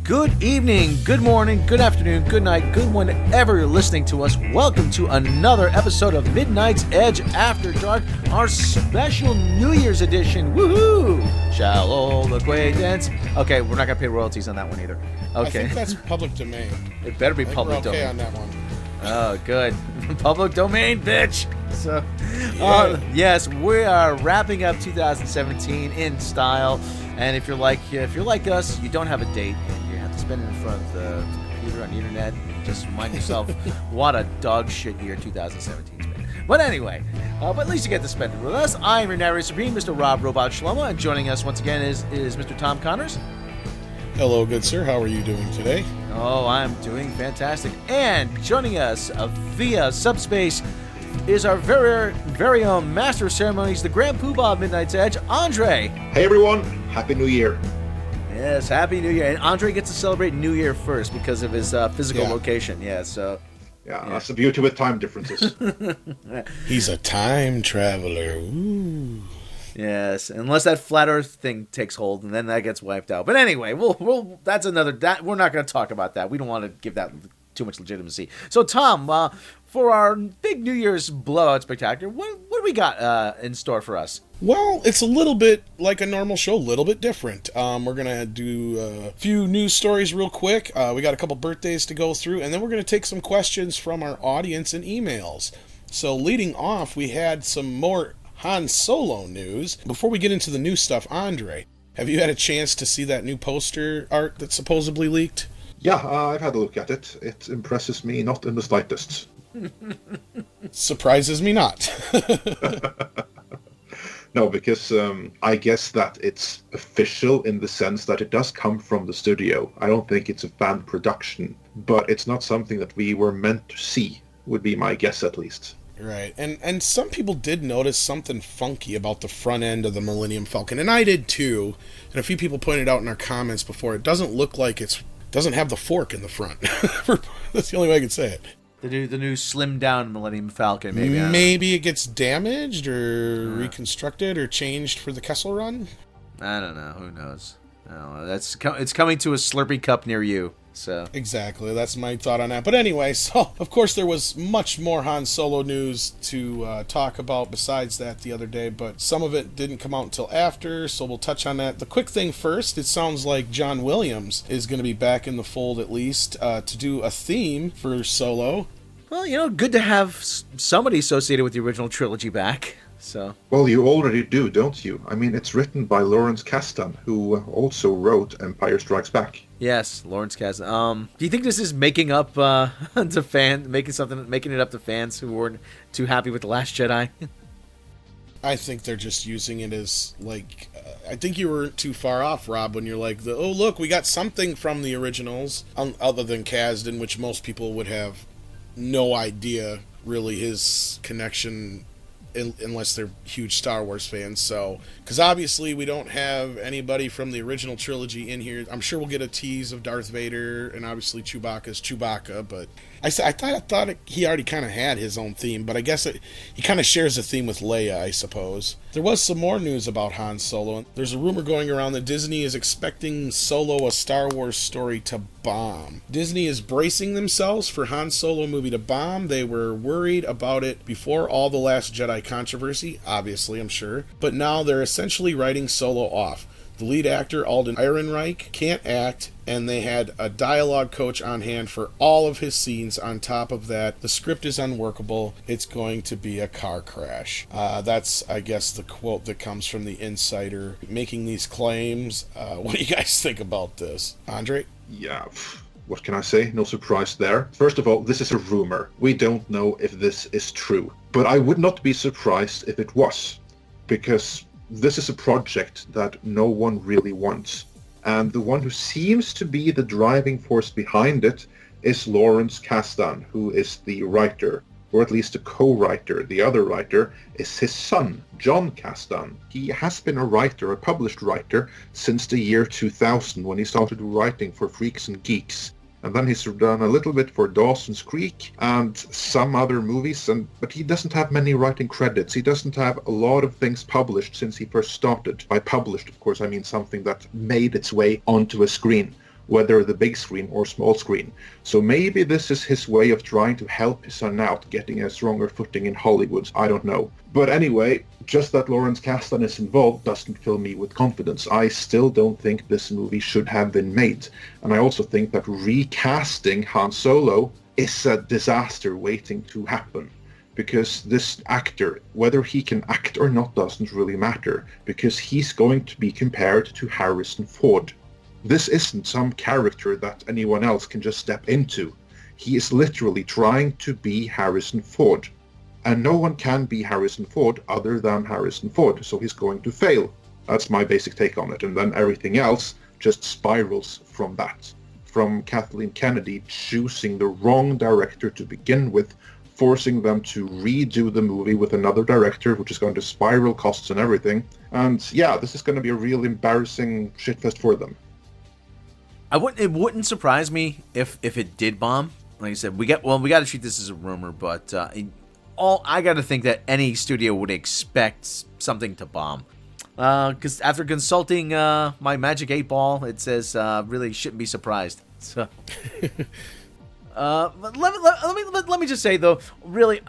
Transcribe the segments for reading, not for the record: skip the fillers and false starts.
Good evening, good morning, good afternoon, good night, good whenever you're listening to us. Welcome to another episode of Midnight's Edge After Dark, our special New Year's edition. Woohoo! Shall old acquaintance. Okay, we're not going to pay royalties on that one either. Okay. I think that's public domain. It better be public domain. We're okay on that one. Oh, good. Public domain, bitch. So, yes, we are wrapping up 2017 in style. And if you're like us, you don't have a date and you have to spend it in front of the computer on the internet, just remind yourself what a dog shit year 2017's been. But anyway, but at least you get to spend it with us. I'm your narrator supreme, Mr. Robb Robot Shlomo, and joining us once again is Mr. Tom Connors. Hello, good sir. How are you doing today? Oh, I'm doing fantastic. And joining us via subspace is our very own master of ceremonies, the Grand Poobah of Midnight's Edge, Andre. Hey everyone, Happy New Year. Yes, Happy New Year. And Andre gets to celebrate New Year first because of his physical location. Yeah, so... Yeah, that's the beauty with time differences. He's a time traveler. Ooh. Yes, unless that flat Earth thing takes hold, and then that gets wiped out. But anyway, we'll that's another... we're not going to talk about that. We don't want to give that too much legitimacy. So, Tom, for our big New Year's blowout spectacular, what do we got in store for us? Well, it's a little bit like a normal show, a little bit different. We're going to do a few news stories real quick. We got a couple birthdays to go through, and then we're going to take some questions from our audience and emails. So leading off, we had some more Han Solo news. Before we get into the new stuff, Andre, have you had a chance to see that new poster art that's supposedly leaked? Yeah, I've had a look at it. It impresses me not in the slightest. Surprises me not. No, because I guess that it's official in the sense that it does come from the studio. I don't think it's a fan production, but it's not something that we were meant to see, would be my guess at least. Right, and some people did notice something funky about the front end of the Millennium Falcon, and I did too. And a few people pointed out in our comments before, it doesn't look like doesn't have the fork in the front. That's the only way I can say it. The new slimmed down Millennium Falcon, maybe. Maybe it gets damaged or reconstructed or changed for the Kessel Run. I don't know. Who knows? It's coming to a Slurpee cup near you. So exactly, that's my thought on that. But anyway, so of course there was much more Han Solo news to talk about besides that the other day, but some of it didn't come out until after, so we'll touch on that. The quick thing first, it sounds like John Williams is going to be back in the fold at least to do a theme for Solo. Well, good to have somebody associated with the original trilogy back. So. Well, you already do, don't you? I mean, it's written by Lawrence Kasdan, who also wrote Empire Strikes Back. Yes, Lawrence Kasdan. Do you think this is making up to making it up to fans who weren't too happy with The Last Jedi? I think they're just using it as, I think you were too far off, Rob, when you're like, oh, look, we got something from the originals, other than Kasdan, which most people would have no idea, really, his connection, unless they're huge Star Wars fans. So, because obviously we don't have anybody from the original trilogy in here. I'm sure we'll get a tease of Darth Vader, and obviously Chewbacca's Chewbacca, but I thought he already kind of had his own theme, but I guess he kind of shares a theme with Leia, I suppose. There was some more news about Han Solo. There's a rumor going around that Disney is expecting Solo, a Star Wars story, to bomb. Disney is bracing themselves for Han Solo movie to bomb. They were worried about it before all the Last Jedi controversy, obviously, I'm sure, but now they're essentially writing Solo off. The lead actor, Alden Ehrenreich, can't act, and they had a dialogue coach on hand for all of his scenes. On top of that, the script is unworkable. It's going to be a car crash. That's, I guess, the quote that comes from the insider making these claims. What do you guys think about this? Andre? Yeah, what can I say? No surprise there. First of all, this is a rumor. We don't know if this is true. But I would not be surprised if it was, because this is a project that no one really wants. And the one who seems to be the driving force behind it is Lawrence Kasdan, who is the writer, or at least a co-writer. The other writer is his son, John Kasdan. He has been a writer, a published writer, since the year 2000, when he started writing for Freaks and Geeks. And then he's done a little bit for Dawson's Creek and some other movies, but he doesn't have many writing credits. He doesn't have a lot of things published since he first started. By published, of course, I mean something that made its way onto a screen. whether the big screen or small screen. So maybe this is his way of trying to help his son out, getting a stronger footing in Hollywood. I don't know. But anyway, just that Lawrence Kasdan is involved doesn't fill me with confidence. I still don't think this movie should have been made. And I also think that recasting Han Solo is a disaster waiting to happen. Because this actor, whether he can act or not doesn't really matter, because he's going to be compared to Harrison Ford. This isn't some character that anyone else can just step into. He is literally trying to be Harrison Ford. And no one can be Harrison Ford other than Harrison Ford, so he's going to fail. That's my basic take on it, and then everything else just spirals from that. From Kathleen Kennedy choosing the wrong director to begin with, forcing them to redo the movie with another director, which is going to spiral costs and everything. And yeah, this is going to be a real embarrassing shitfest for them. It wouldn't surprise me if it did bomb. Like I said, we got to treat this as a rumor, but I got to think that any studio would expect something to bomb. Because after consulting my Magic 8 Ball, it says really shouldn't be surprised. So. But let me just say though, really,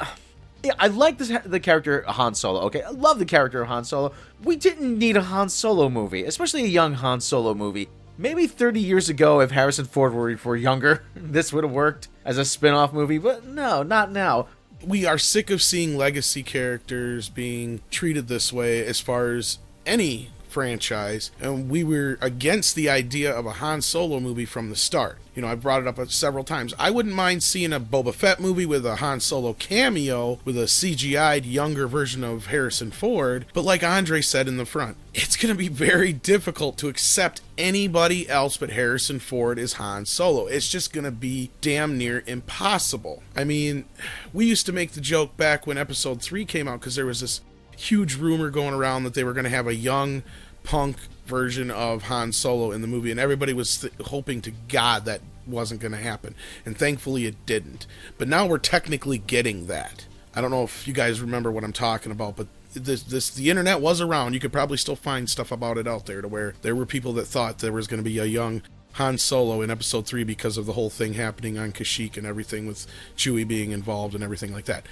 yeah, I like the character Han Solo. Okay, I love the character of Han Solo. We didn't need a Han Solo movie, especially a young Han Solo movie. Maybe 30 years ago, if Harrison Ford were younger, this would have worked as a spin-off movie. But no, not now. We are sick of seeing legacy characters being treated this way as far as any franchise, and we were against the idea of a Han Solo movie from the start. You know, I brought it up several times. I wouldn't mind seeing a Boba Fett movie with a Han Solo cameo with a CGI'd younger version of Harrison Ford, but like Andre said in the front, it's going to be very difficult to accept anybody else but Harrison Ford as Han Solo. It's just going to be damn near impossible. I mean, we used to make the joke back when Episode 3 came out, because there was this huge rumor going around that they were going to have a young punk version of Han Solo in the movie, and everybody was hoping to God that wasn't going to happen, and thankfully it didn't. But now we're technically getting that. I don't know if you guys remember what I'm talking about, but the internet was around. You could probably still find stuff about it out there, to where there were people that thought there was going to be a young Han Solo in Episode 3 because of the whole thing happening on Kashyyyk and everything, with Chewie being involved and everything like that.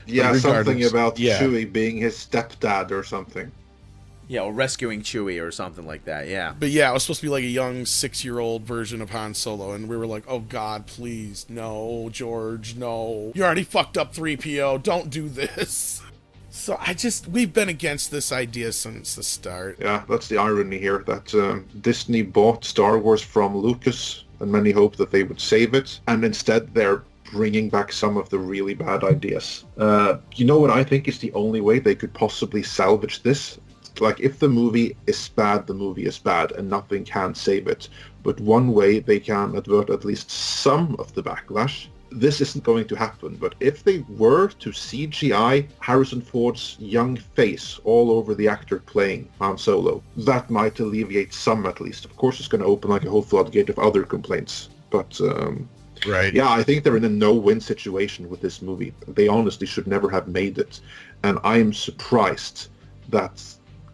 Yeah, something about Chewie being his stepdad or something. Yeah, or rescuing Chewie or something like that, yeah. But yeah, it was supposed to be like a young 6-year-old version of Han Solo, and we were like, oh God, please, no, George, no. You already fucked up 3PO, don't do this. So we've been against this idea since the start. Yeah, that's the irony here, that Disney bought Star Wars from Lucas, and many hoped that they would save it, and instead they're bringing back some of the really bad ideas. You know what I think is the only way they could possibly salvage this? Like, if the movie is bad, the movie is bad, and nothing can save it. But one way they can avert at least some of the backlash, this isn't going to happen, but if they were to CGI Harrison Ford's young face all over the actor playing Han Solo, that might alleviate some at least. Of course, it's going to open like a whole floodgate of other complaints, but right. Yeah, I think they're in a no-win situation with this movie. They honestly should never have made it, and I am surprised that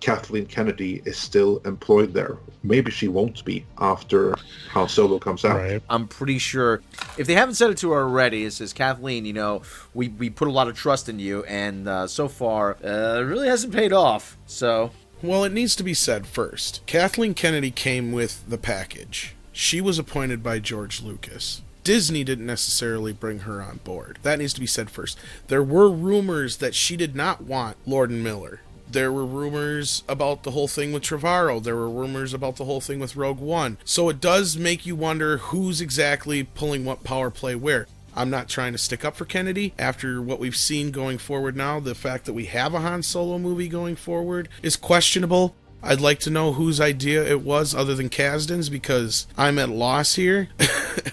Kathleen Kennedy is still employed there. Maybe she won't be after Han Solo comes out. Right. I'm pretty sure, if they haven't said it to her already, it says, Kathleen, you know, we put a lot of trust in you, and so far, it really hasn't paid off, so... Well, it needs to be said first. Kathleen Kennedy came with the package. She was appointed by George Lucas. Disney didn't necessarily bring her on board. That needs to be said first. There were rumors that she did not want Lord and Miller. There were rumors about the whole thing with Trevorrow. There were rumors about the whole thing with Rogue One. So it does make you wonder who's exactly pulling what power play where. I'm not trying to stick up for Kennedy. After what we've seen going forward now, the fact that we have a Han Solo movie going forward is questionable. I'd like to know whose idea it was other than Kasdan's, because I'm at loss here.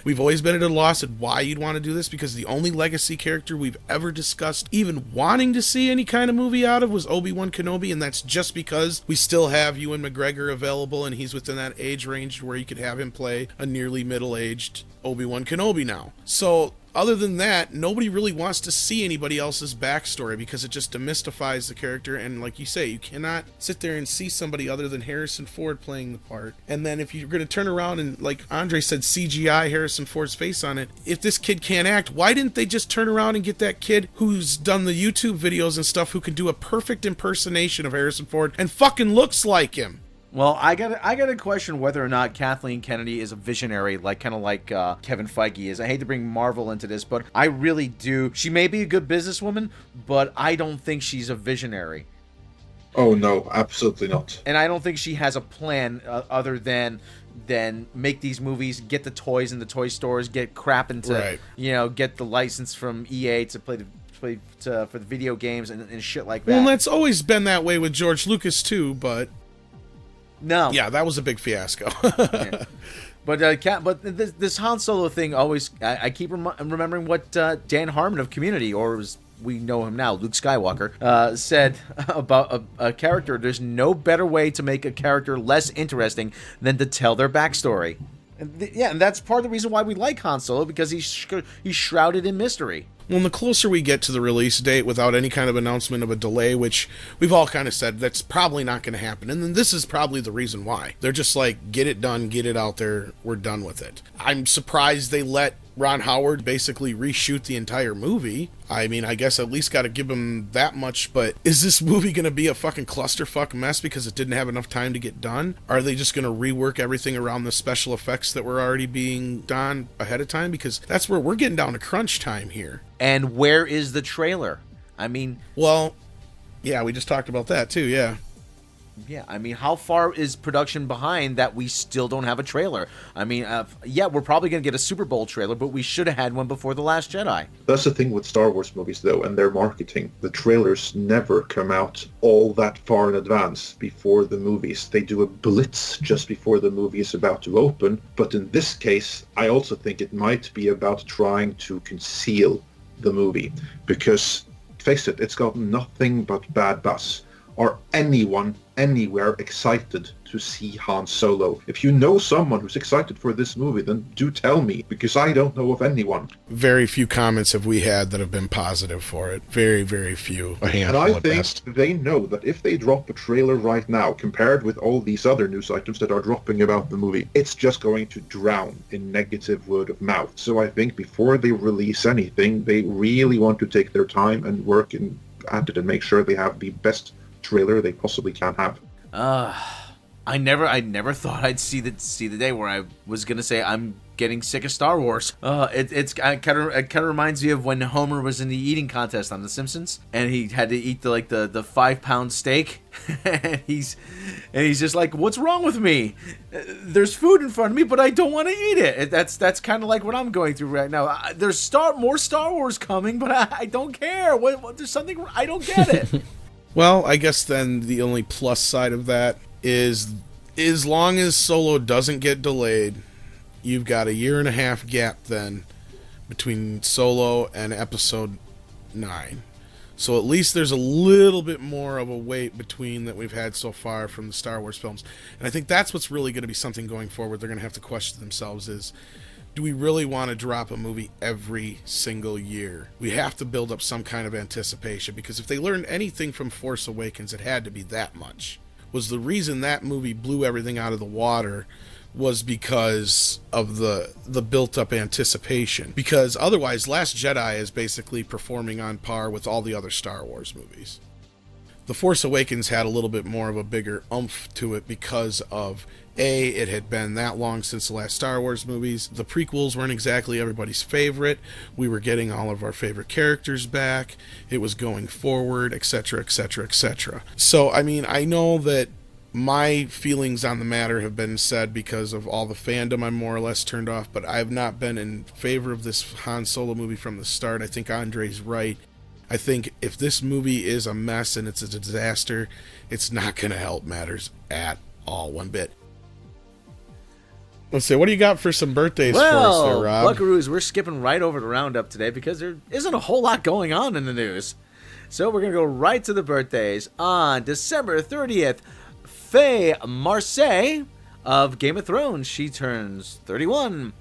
We've always been at a loss at why you'd want to do this, because the only legacy character we've ever discussed even wanting to see any kind of movie out of was Obi-Wan Kenobi, and that's just because we still have Ewan McGregor available, and he's within that age range where you could have him play a nearly middle-aged Obi-Wan Kenobi now. So other than that, nobody really wants to see anybody else's backstory because it just demystifies the character. And like you say, you cannot sit there and see somebody other than Harrison Ford playing the part. And then if you're going to turn around and, like Andre said, CGI Harrison Ford's face on it, if this kid can't act, why didn't they just turn around and get that kid who's done the YouTube videos and stuff who can do a perfect impersonation of Harrison Ford and fucking looks like him? Well, I gotta question whether or not Kathleen Kennedy is a visionary, kind of like Kevin Feige is. I hate to bring Marvel into this, but I really do. She may be a good businesswoman, but I don't think she's a visionary. Oh no, absolutely not. And I don't think she has a plan other than make these movies, get the toys in the toy stores, get crap into, right. Get the license from EA to play for the video games and shit like that. Well, that's always been that way with George Lucas too, but. No. Yeah, that was a big fiasco. Yeah. But this Han Solo thing always, I keep remembering what Dan Harmon of Community, or as we know him now, Luke Skywalker, said about a character. There's no better way to make a character less interesting than to tell their backstory. And that's part of the reason why we like Han Solo, because he's shrouded in mystery. Well, the closer we get to the release date without any kind of announcement of a delay, which we've all kind of said that's probably not going to happen, and then this is probably the reason why. They're just like, get it done, get it out there, we're done with it. I'm surprised they let Ron Howard basically reshoot the entire movie. I mean, I guess at least got to give him that much, but is this movie going to be a fucking clusterfuck mess because it didn't have enough time to get done? Are they just going to rework everything around the special effects that were already being done ahead of time? Because that's where we're getting down to crunch time here. And where is the trailer? I mean... Well, yeah, we just talked about that too, yeah. Yeah, I mean, how far is production behind that we still don't have a trailer? I mean, yeah, we're probably going to get a Super Bowl trailer, but we should have had one before The Last Jedi. That's the thing with Star Wars movies, though, and their marketing. The trailers never come out all that far in advance before the movies. They do a blitz just before the movie is about to open. But in this case, I also think it might be about trying to conceal the movie. Because, face it, it's got nothing but bad buzz. Are anyone anywhere excited to see Han Solo? If you know someone who's excited for this movie, then do tell me, because I don't know of anyone. Very few comments have we had that have been positive for it. Very, very few. A handful and I at think best. They know that if they drop a trailer right now, compared with all these other news items that are dropping about the movie, it's just going to drown in negative word of mouth. So I think before they release anything, they really want to take their time and work at it and make sure they have the best trailer they possibly can have. I never thought I'd see the day where I was gonna say I'm getting sick of Star Wars. It kind of reminds me of when Homer was in the eating contest on The Simpsons, and he had to eat the 5-pound steak, and he's just like, what's wrong with me? There's food in front of me, but I don't want to eat it. That's kind of like what I'm going through right now. There's more Star Wars coming, but I don't care. What there's something I don't get it. Well, I guess then the only plus side of that is as long as Solo doesn't get delayed, you've got a 1.5 year gap then between Solo and Episode 9. So at least there's a little bit more of a wait between that we've had so far from the Star Wars films. And I think that's what's really going to be something going forward. They're going to have to question themselves is, do we really want to drop a movie every single year? We have to build up some kind of anticipation, because if they learned anything from Force Awakens, it had to be that much. Was the reason that movie blew everything out of the water was because of the built-up anticipation. Because otherwise, Last Jedi is basically performing on par with all the other Star Wars movies. The Force Awakens had a little bit more of a bigger oomph to it because of it had been that long since the last Star Wars movies. The prequels weren't exactly everybody's favorite. We were getting all of our favorite characters back. It was going forward, etc., etc., etc. So, I mean, I know that my feelings on the matter have been said because of all the fandom. I'm more or less turned off, but I have not been in favor of this Han Solo movie from the start. I think Andre's right. I think if this movie is a mess and it's a disaster, it's not going to help matters at all, one bit. Let's see, what do you got for some birthdays for us there, Rob? Buckaroos, we're skipping right over the roundup today because there isn't a whole lot going on in the news. So we're going to go right to the birthdays. On December 30th, Faye Marseille of Game of Thrones, she turns 31.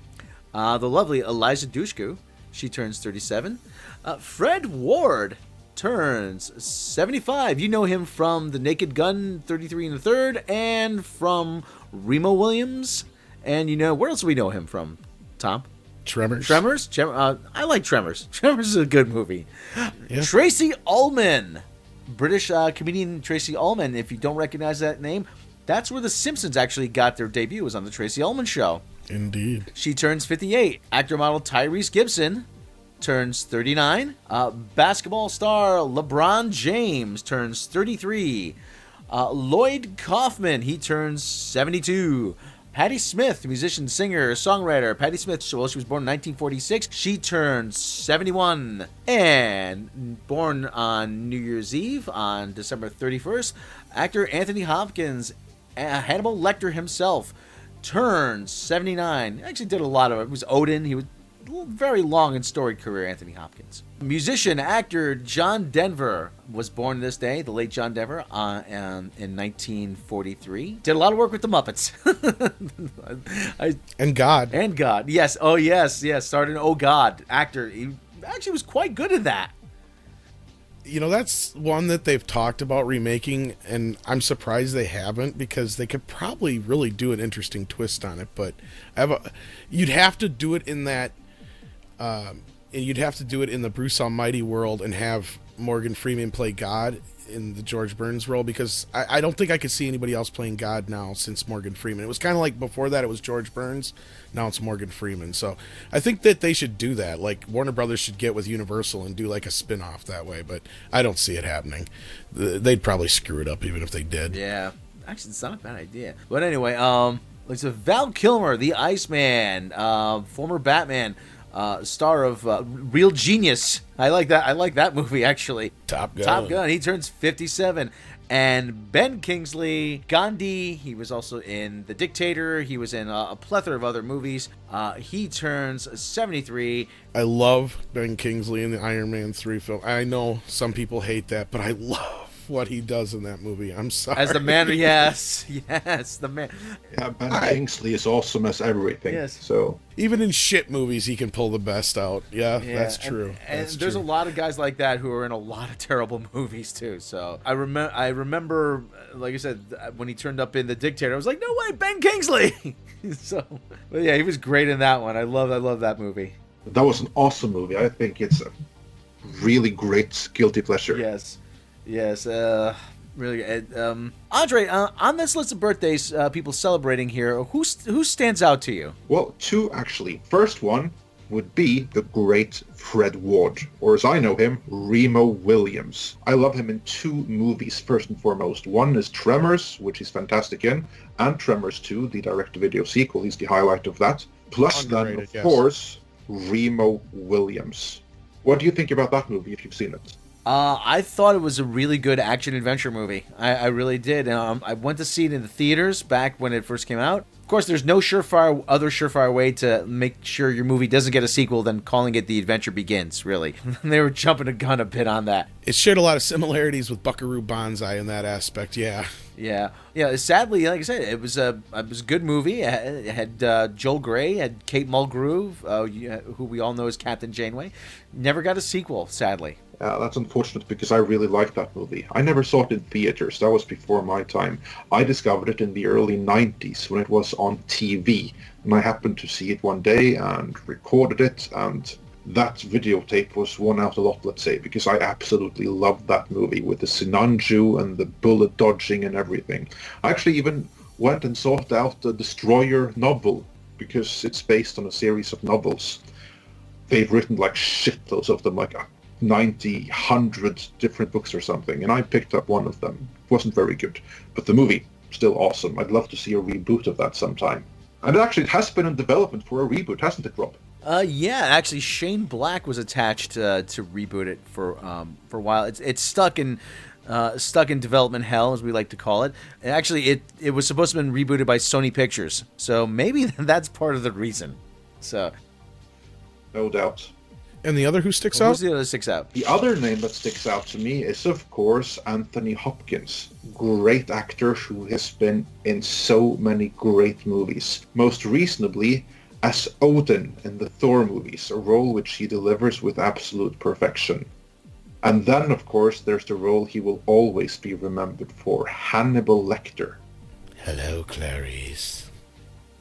The lovely Eliza Dushku, She turns 37. Fred Ward turns 75. You know him from The Naked Gun, 33 and a third, and from Remo Williams. And where else do we know him from, Tom? Tremors. I like Tremors. Tremors is a good movie. Yeah. Tracy Ullman. British comedian Tracy Ullman. If you don't recognize that name, that's where The Simpsons actually got their debut, was on the Tracy Ullman Show. Indeed. She turns 58. Actor model Tyrese Gibson turns 39. Basketball star LeBron James turns 33. Lloyd Kaufman, he turns 72. Patti Smith, musician, singer, songwriter. Patti Smith, she was born in 1946. She turns 71. And born on New Year's Eve on December 31st, actor Anthony Hopkins, Hannibal Lecter himself, turns 79. Actually did a lot of it. It was Odin. He was a very long and storied career, Anthony Hopkins. Musician, actor John Denver was born this day, the late John Denver, in 1943. Did a lot of work with the Muppets. And God. And God. Yes. Oh, yes. Started in Oh, God. Actor. He actually was quite good at that. That's one that they've talked about remaking, and I'm surprised they haven't, because they could probably really do an interesting twist on it. But you'd have to do it in that... you'd have to do it in the Bruce Almighty world and have Morgan Freeman play God in the George Burns role, because I don't think I could see anybody else playing God now since Morgan Freeman. It was kind of like before that it was George Burns, now it's Morgan Freeman. So I think that they should do that. Like Warner Brothers should get with Universal and do like a spin-off that way, but I don't see it happening. They'd probably screw it up even if they did. Yeah, actually it's not a bad idea. But anyway, it's Val Kilmer, the Iceman, former Batman, star of Real Genius. I like that movie, actually. Top Gun. He turns 57. And Ben Kingsley, Gandhi, he was also in The Dictator. He was in a plethora of other movies. He turns 73. I love Ben Kingsley in the Iron Man 3 film. I know some people hate that, but I love what he does in that movie. I'm sorry. As the man, yes, the man. Yeah, Ben Kingsley is awesome as everything. Yes. So even in shit movies, he can pull the best out. Yeah, that's true. And there's a lot of guys like that who are in a lot of terrible movies too. So I remember, like I said, when he turned up in The Dictator, I was like, no way, Ben Kingsley. But yeah, he was great in that one. I love that movie. that was an awesome movie. I think it's a really great guilty pleasure. Yes, really good. Andre, on this list of birthdays, people celebrating here, who stands out to you? Well, two actually. First one would be the great Fred Ward, or as I know him, Remo Williams. I love him in two movies, first and foremost. One is Tremors, which he's fantastic in, and Tremors 2, the direct-to-video sequel. He's the highlight of that. Plus, Underrated, then, of course, Remo Williams. What do you think about that movie, if you've seen it? I thought it was a really good action-adventure movie. I really did. I went to see it in the theaters back when it first came out. Of course, there's no surefire way to make sure your movie doesn't get a sequel than calling it The Adventure Begins, really. They were jumping the gun a bit on that. It shared a lot of similarities with Buckaroo Banzai in that aspect, yeah. Yeah. Sadly, like I said, it was a good movie. It had Joel Grey, had Kate Mulgrew, who we all know as Captain Janeway. Never got a sequel, sadly. That's unfortunate because I really liked that movie. I never saw it in theaters. That was before my time. I discovered it in the early 90s when it was on TV. And I happened to see it one day and recorded it. And that videotape was one out a lot, let's say, because I absolutely loved that movie with the Sinanju and the bullet dodging and everything. I actually even went and sought out the Destroyer novel because it's based on a series of novels. They've written like shitloads of them, like 90, 100 different books or something, and I picked up one of them. It wasn't very good, but the movie, still awesome. I'd love to see a reboot of that sometime. And it has been in development for a reboot, hasn't it, Rob? Yeah, actually, Shane Black was attached to reboot it for a while. It's stuck in development hell, as we like to call it. And actually, it was supposed to have been rebooted by Sony Pictures, so maybe that's part of the reason. So, No doubt. And the other who sticks out? Who's the other that sticks out? The other name that sticks out to me is, of course, Anthony Hopkins. Great actor who has been in so many great movies. Most reasonably as Odin in the Thor movies, a role which he delivers with absolute perfection. And then, of course, there's the role he will always be remembered for, Hannibal Lecter. Hello, Clarice.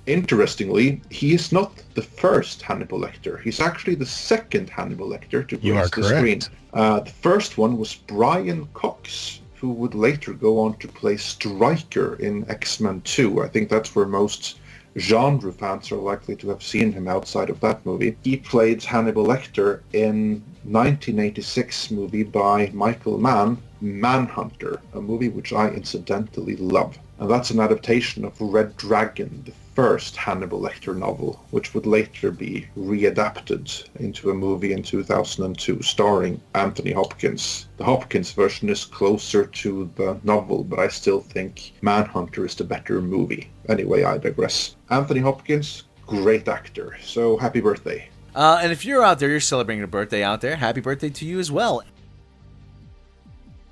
Interestingly, he is not the first Hannibal Lecter. He's actually the second Hannibal Lecter to grace the screen. The first one was Brian Cox, who would later go on to play Stryker in X-Men 2. I think that's where most genre fans are likely to have seen him outside of that movie. He played Hannibal Lecter in 1986 movie by Michael Mann, Manhunter, a movie which I incidentally love. And that's an adaptation of Red Dragon, the first Hannibal Lecter novel, which would later be readapted into a movie in 2002 starring Anthony Hopkins. The Hopkins version is closer to the novel, but I still think Manhunter is the better movie. Anyway, I digress. Anthony Hopkins, great actor, so happy birthday. And if you're out there, you're celebrating a birthday out there, happy birthday to you as well.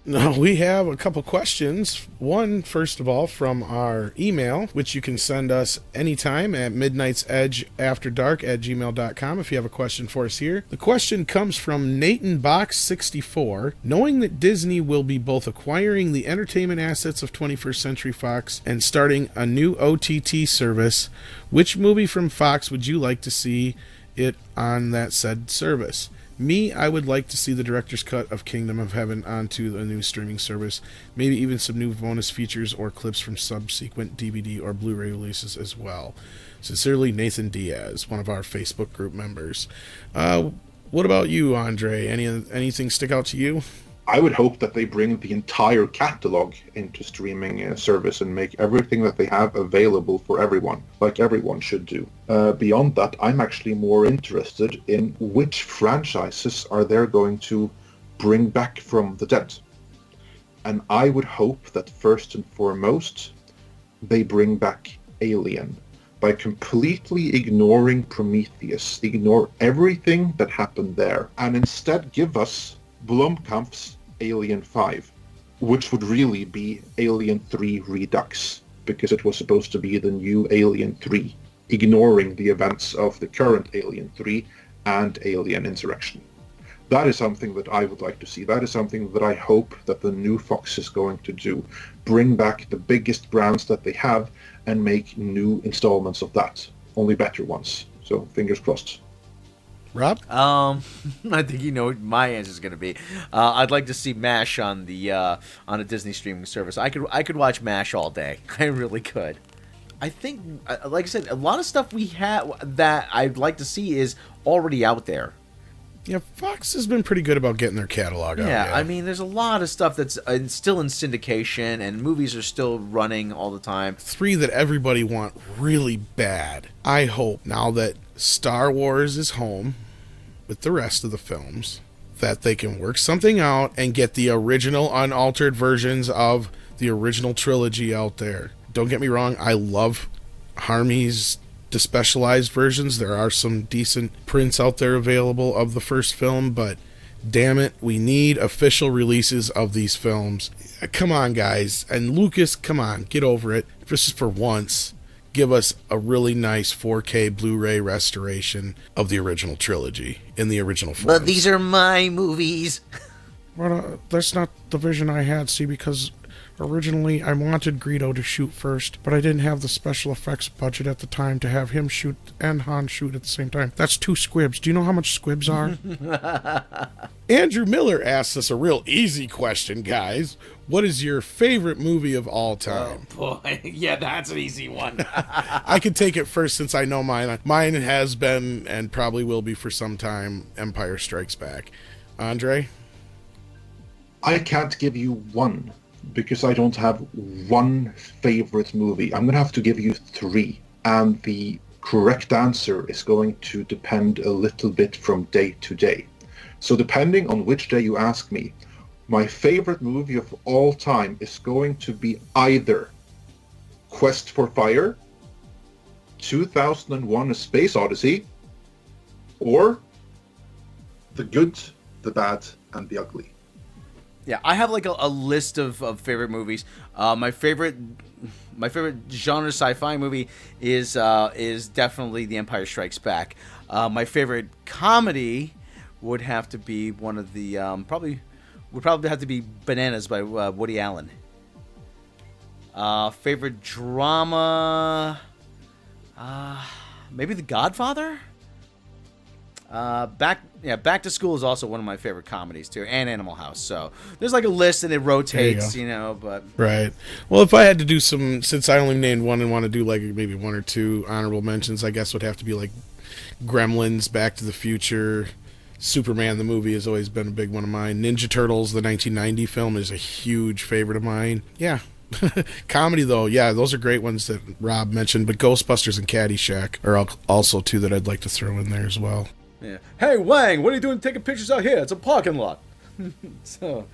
Now, we have a couple questions. One, first of all, from our email, which you can send us anytime at midnightsedgeafterdark@gmail.com if you have a question for us here. The question comes from NatanBox64. Knowing that Disney will be both acquiring the entertainment assets of 21st Century Fox and starting a new OTT service, which movie from Fox would you like to see it on that said service? Me, I would like to see the director's cut of Kingdom of Heaven onto the new streaming service, maybe even some new bonus features or clips from subsequent DVD or Blu-ray releases as well. Sincerely, Nathan Diaz, one of our Facebook group members. What about you, Andre? Anything stick out to you? I would hope that they bring the entire catalog into streaming service and make everything that they have available for everyone, like everyone should do. Beyond that, I'm actually more interested in which franchises are they going to bring back from the dead. And I would hope that first and foremost, they bring back Alien. By completely ignoring Prometheus, ignore everything that happened there, and instead give us Blomkamp's Alien 5, which would really be Alien 3 Redux, because it was supposed to be the new Alien 3, ignoring the events of the current Alien 3 and Alien Insurrection. That is something that I would like to see. That is something that I hope that the new Fox is going to do. Bring back the biggest brands that they have and make new installments of that. Only better ones. So, fingers crossed. Rob? I think you know what my answer is going to be. I'd like to see MASH on a Disney streaming service. I could watch MASH all day. I really could. I think, like I said, a lot of stuff we have that I'd like to see is already out there. Yeah, Fox has been pretty good about getting their catalog out. Yeah, I mean, there's a lot of stuff that's still in syndication, and movies are still running all the time. 3 that everybody want really bad. I hope, now that Star Wars is home with the rest of the films, that they can work something out and get the original unaltered versions of the original trilogy out there. Don't get me wrong, I love Harmy's despecialized versions. There are some decent prints out there available of the first film, but damn it, we need official releases of these films. Come on, guys. And Lucas, come on, get over it. Just for once, give us a really nice 4K Blu-ray restoration of the original trilogy in the original form. But these are my movies. Well, that's not the vision I had, see, because originally I wanted Greedo to shoot first, but I didn't have the special effects budget at the time to have him shoot and Han shoot at the same time. That's 2 squibs. Do you know how much squibs are? Andrew Miller asks us a real easy question, guys. What is your favorite movie of all time? Oh, boy. Yeah, that's an easy one. I can take it first since I know mine. Mine has been, and probably will be for some time, Empire Strikes Back. Andre? I can't give you one, because I don't have one favorite movie. I'm going to have to give you 3. And the correct answer is going to depend a little bit from day to day. So depending on which day you ask me, my favorite movie of all time is going to be either Quest for Fire, 2001: A Space Odyssey, or The Good, the Bad, and the Ugly. Yeah, I have like a list of favorite movies. My favorite genre sci-fi movie is definitely The Empire Strikes Back. My favorite comedy would have to be one of the would probably have to be Bananas by Woody Allen. Favorite drama, maybe The Godfather. Back to School is also one of my favorite comedies too, and Animal House. So there's like a list and it rotates, but right. Well, if I had to do some, since I only named one and want to do like maybe one or two honorable mentions, I guess would have to be like Gremlins, Back to the Future, Superman the movie has always been a big one of mine. Ninja Turtles, the 1990 film, is a huge favorite of mine. Yeah. Comedy though, yeah, those are great ones that Rob mentioned, but Ghostbusters and Caddyshack are also two that I'd like to throw in there as well. Yeah. Hey Wang, what are you doing taking pictures out here? It's a parking lot. So,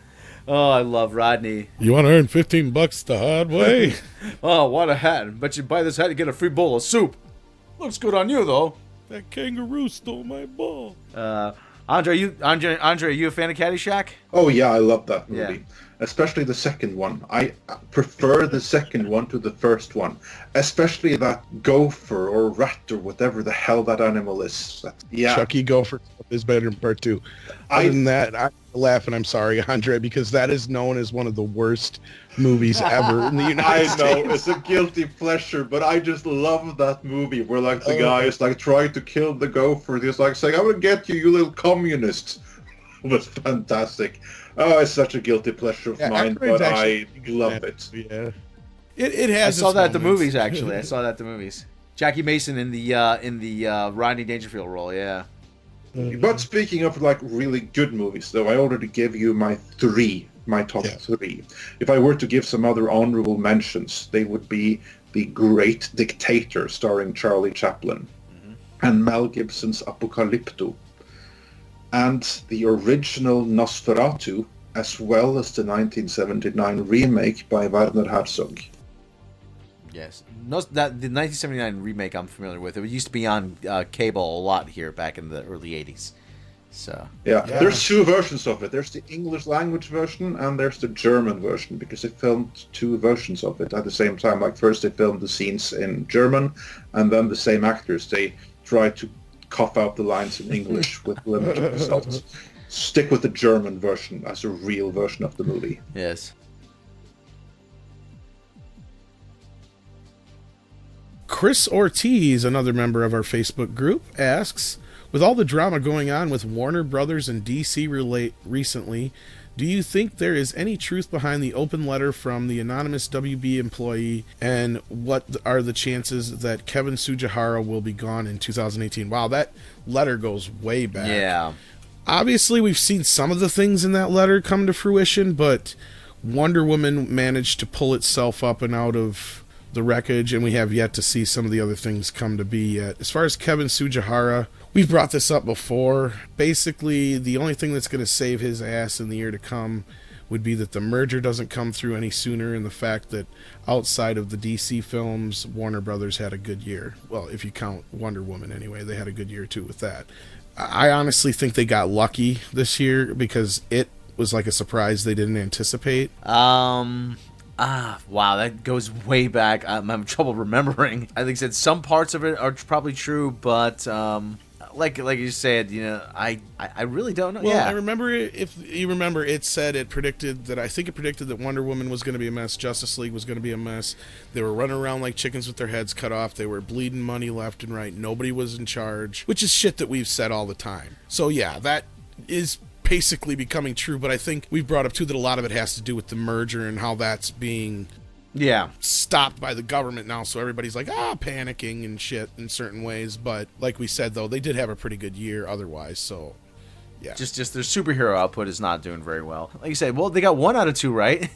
I love Rodney. You want to earn $15 the hard way? Oh, what a hat! Bet you buy this hat, you get a free bowl of soup. Looks good on you though. That kangaroo stole my ball. Andre, are you a fan of Caddyshack? Oh yeah, I love that movie. Yeah. Especially the second one. I prefer the second one to the first one. Especially that gopher or rat or whatever the hell that animal is. Chucky Gopher is better than part two. Other than that, I laugh and I'm sorry, Andre, because that is known as one of the worst movies ever in the United States. I know, it's a guilty pleasure, but I just love that movie where like the guy is like trying to kill the gopher. He's like saying, "I will get you, you little communist." It was fantastic. Oh, it's such a guilty pleasure of mine, but I love it. Yeah, it has. I saw that at the movies. Actually, I saw that at the movies. Jackie Mason in the Rodney Dangerfield role. Yeah. But speaking of like really good movies, though, I already gave you my top three. If I were to give some other honorable mentions, they would be The Great Dictator, starring Charlie Chaplin, and Mel Gibson's Apocalypto, and the original Nosferatu, as well as the 1979 remake by Werner Herzog. Yes, the 1979 remake I'm familiar with. It used to be on cable a lot here back in the early 80s. So yeah, there's two versions of it. There's the English language version and there's the German version, because they filmed two versions of it at the same time. Like first they filmed the scenes in German, and then the same actors, they tried to cough out the lines in English with limited results. Stick with the German version as a real version of the movie. Yes. Chris Ortiz, another member of our Facebook group, asks, with all the drama going on with Warner Brothers and DC recently, do you think there is any truth behind the open letter from the anonymous WB employee, and what are the chances that Kevin Tsujihara will be gone in 2018? Wow, that letter goes way back. Yeah. Obviously, we've seen some of the things in that letter come to fruition, but Wonder Woman managed to pull itself up and out of the wreckage, and we have yet to see some of the other things come to be yet. As far as Kevin Tsujihara, we've brought this up before. Basically, the only thing that's going to save his ass in the year to come would be that the merger doesn't come through any sooner, and the fact that outside of the DC films, Warner Brothers had a good year. Well, if you count Wonder Woman anyway, they had a good year too with that. I honestly think they got lucky this year because it was like a surprise they didn't anticipate. Wow, that goes way back. I'm having trouble remembering. I think that some parts of it are probably true, but like you said, I really don't know. Well, yeah. I remember, if you remember, it predicted that Wonder Woman was going to be a mess, Justice League was going to be a mess. They were running around like chickens with their heads cut off. They were bleeding money left and right. Nobody was in charge, which is shit that we've said all the time. So yeah, that is basically becoming true, but I think we've brought up too that a lot of it has to do with the merger and how that's being stopped by the government now, so everybody's like panicking and shit in certain ways. But like we said, though, they did have a pretty good year otherwise, so yeah, just their superhero output is not doing very well. Like you said, well, they got 1 out of 2 right.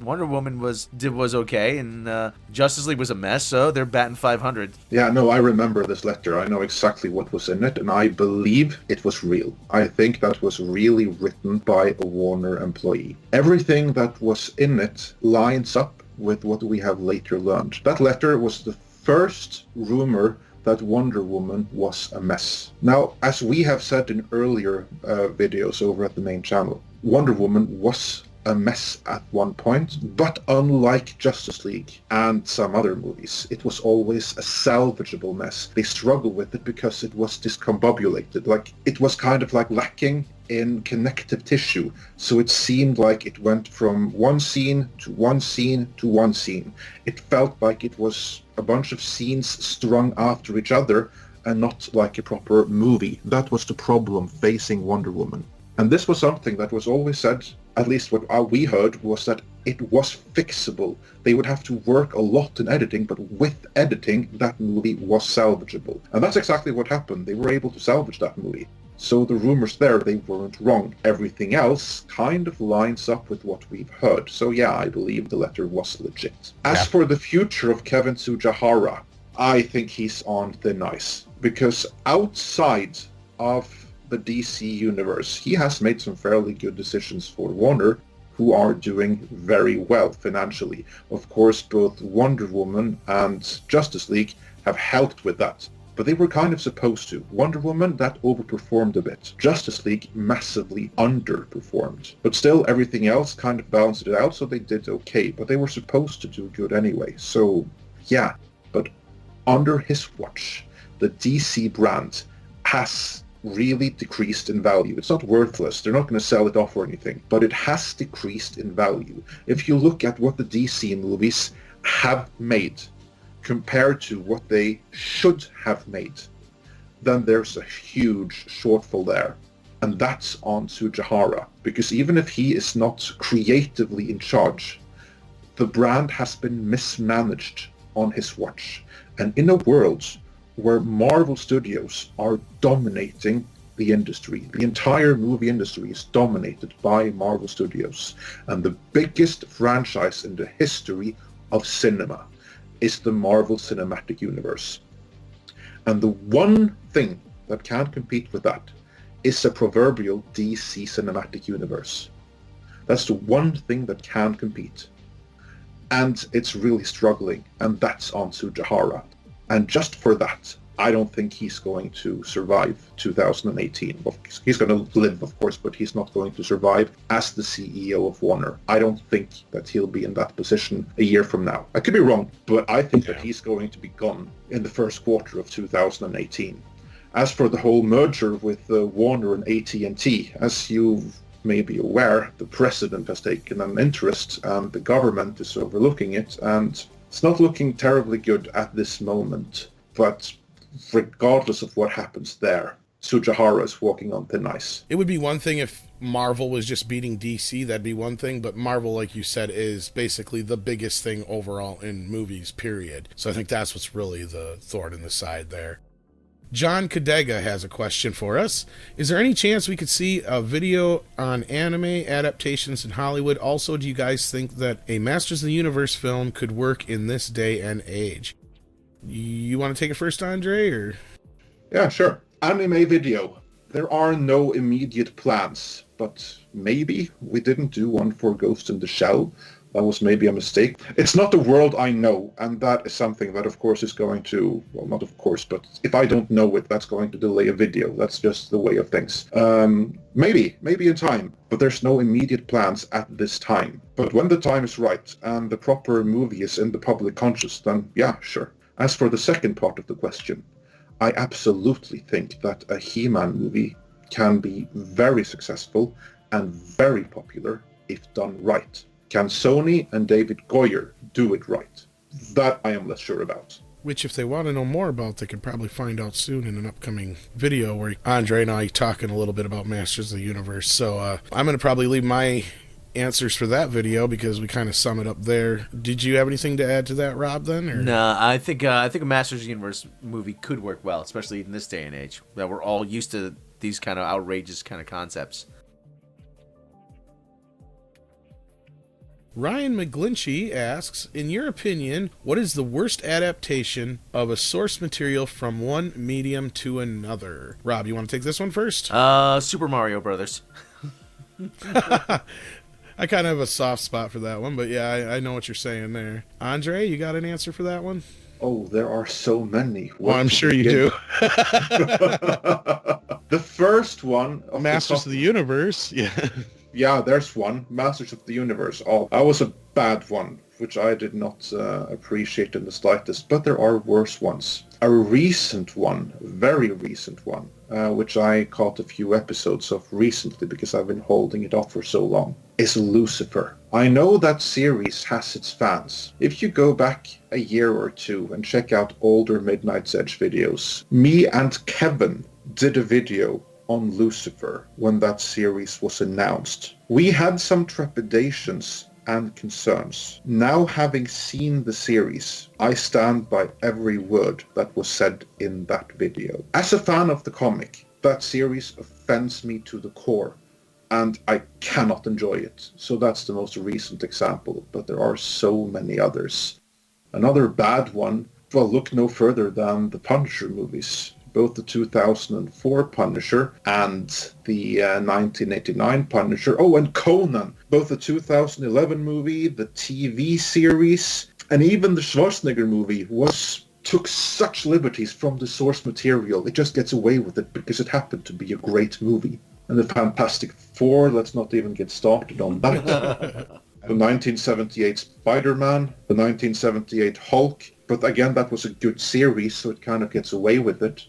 Wonder Woman was okay, and Justice League was a mess, so they're batting 500. Yeah, no, I remember this letter. I know exactly what was in it, and I believe it was real. I think that was really written by a Warner employee. Everything that was in it lines up with what we have later learned. That letter was the first rumor that Wonder Woman was a mess. Now, as we have said in earlier videos over at the main channel, Wonder Woman was a mess at one point, but unlike Justice League and some other movies, it was always a salvageable mess. They struggled with it because it was discombobulated. Like, it was kind of like lacking in connective tissue, so it seemed like it went from one scene to one scene to one scene. It felt like it was a bunch of scenes strung after each other and not like a proper movie. That was the problem facing Wonder Woman. And this was something that was always said, at least what we heard, was that it was fixable. They would have to work a lot in editing, but with editing, that movie was salvageable. And that's exactly what happened. They were able to salvage that movie. So the rumors there, they weren't wrong. Everything else kind of lines up with what we've heard. So yeah, I believe the letter was legit. As for the future of Kevin Tsujihara, I think he's on thin ice. Because outside of the DC universe, he has made some fairly good decisions for Warner, who are doing very well financially. Of course, both Wonder Woman and Justice League have helped with that, but they were kind of supposed to. Wonder Woman, that overperformed a bit. Justice League massively underperformed, but still everything else kind of balanced it out, so they did okay, but they were supposed to do good anyway. So yeah, but under his watch, the DC brand has really decreased in value. It's not worthless. They're not going to sell it off or anything, but it has decreased in value. If you look at what the DC movies have made compared to what they should have made, then there's a huge shortfall there. And that's on Tsujihara, because even if he is not creatively in charge, the brand has been mismanaged on his watch. And in a world where Marvel Studios are dominating the industry. The entire movie industry is dominated by Marvel Studios. And the biggest franchise in the history of cinema is the Marvel Cinematic Universe. And the one thing that can compete with that is a proverbial DC Cinematic Universe. That's the one thing that can compete. And it's really struggling, and that's on Tsujihara. And just for that, I don't think he's going to survive 2018. Well, he's going to live, of course, but he's not going to survive as the CEO of Warner. I don't think that he'll be in that position a year from now. I could be wrong, but I think that he's going to be gone in the first quarter of 2018. As for the whole merger with Warner and AT&T, as you may be aware, the president has taken an interest and the government is overlooking it, and it's not looking terribly good at this moment. But regardless of what happens there, Tsujihara is walking on thin ice. It would be one thing if Marvel was just beating DC, that'd be one thing, but Marvel, like you said, is basically the biggest thing overall in movies, period. So I think that's what's really the thorn in the side there. John Kadega has a question for us. Is there any chance we could see a video on anime adaptations in Hollywood? Also, do you guys think that a Masters of the Universe film could work in this day and age? You want to take it first, Andre, or? Yeah, sure. Anime video. There are no immediate plans, but maybe we didn't do one for Ghost in the Shell. That was maybe a mistake. It's not the world I know, and that is something that, of course, is going to, well, not of course, but if I don't know it, that's going to delay a video. That's just the way of things. Maybe in time, but there's no immediate plans at this time. But when the time is right and the proper movie is in the public conscious, then yeah, sure. As for the second part of the question, I absolutely think that a He-Man movie can be very successful and very popular if done right. Can Sony and David Goyer do it right? That I am less sure about. Which, if they want to know more about, they could probably find out soon in an upcoming video where Andre and I talking a little bit about Masters of the Universe. So I'm going to probably leave my answers for that video because we kind of sum it up there. Did you have anything to add to that, Rob, then? Or? No, I think a Masters of the Universe movie could work well, especially in this day and age, that we're all used to these kind of outrageous kind of concepts. Ryan McGlinchey asks, in your opinion, what is the worst adaptation of a source material from one medium to another? Rob, you want to take this one first? Super Mario Brothers. I kind of have a soft spot for that one, but yeah, I know what you're saying there. Andre, you got an answer for that one? Oh, there are so many. Well, I'm sure you do. The first one... Masters of the Universe, yeah. Yeah, there's one. Masters of the Universe. Oh, that was a bad one, which I did not appreciate in the slightest, but there are worse ones. A recent one, very recent one, which I caught a few episodes of recently because I've been holding it off for so long, is Lucifer. I know that series has its fans. If you go back a year or two and check out older Midnight's Edge videos, me and Kevin did a video on Lucifer when that series was announced. We had some trepidations and concerns. Now, having seen the series, I stand by every word that was said in that video. As a fan of the comic, that series offends me to the core, and I cannot enjoy it. So that's the most recent example, but there are so many others. Another bad one, well, look no further than the Punisher movies. Both the 2004 Punisher and the 1989 Punisher. Oh, and Conan. Both the 2011 movie, the TV series, and even the Schwarzenegger movie took such liberties from the source material. It just gets away with it because it happened to be a great movie. And the Fantastic Four, let's not even get started on that. The 1978 Spider-Man, the 1978 Hulk. But again, that was a good series, so it kind of gets away with it.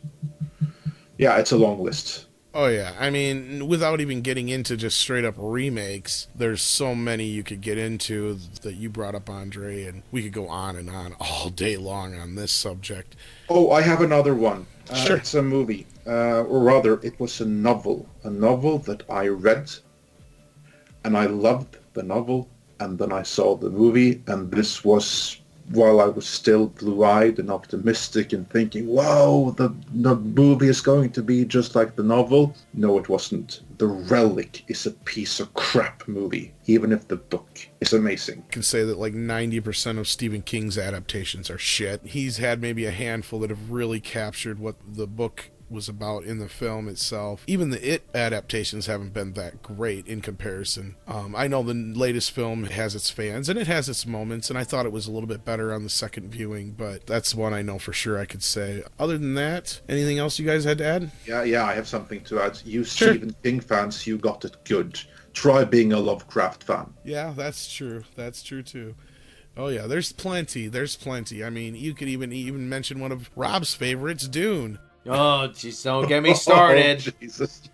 Yeah, it's a long list. Oh, yeah. I mean, without even getting into just straight up remakes, there's so many you could get into that you brought up, Andre, and we could go on and on all day long on this subject. Oh, I have another one. Sure. It's a movie, or rather, it was a novel that I read, and I loved the novel, and then I saw the movie, and this was while I was still blue-eyed and optimistic and thinking, wow, the movie is going to be just like the novel. No, it wasn't. The Relic is a piece of crap movie, even if the book is amazing. I can say that like 90% of Stephen King's adaptations are shit. He's had maybe a handful that have really captured what the book was about in the film itself. Even the It adaptations haven't been that great in comparison. I know the latest film has its fans and it has its moments, and I thought it was a little bit better on the second viewing, but that's one I know for sure I could say. Other than that, anything else you guys had to add? Yeah, I have something to add. You Sure. Stephen King fans, you got it good. Try being a Lovecraft fan. Yeah, that's true. That's true too. Oh yeah, there's plenty. I mean, you could even mention one of Rob's favorites, Dune. Oh, jeez, don't get me started. Oh, Jesus.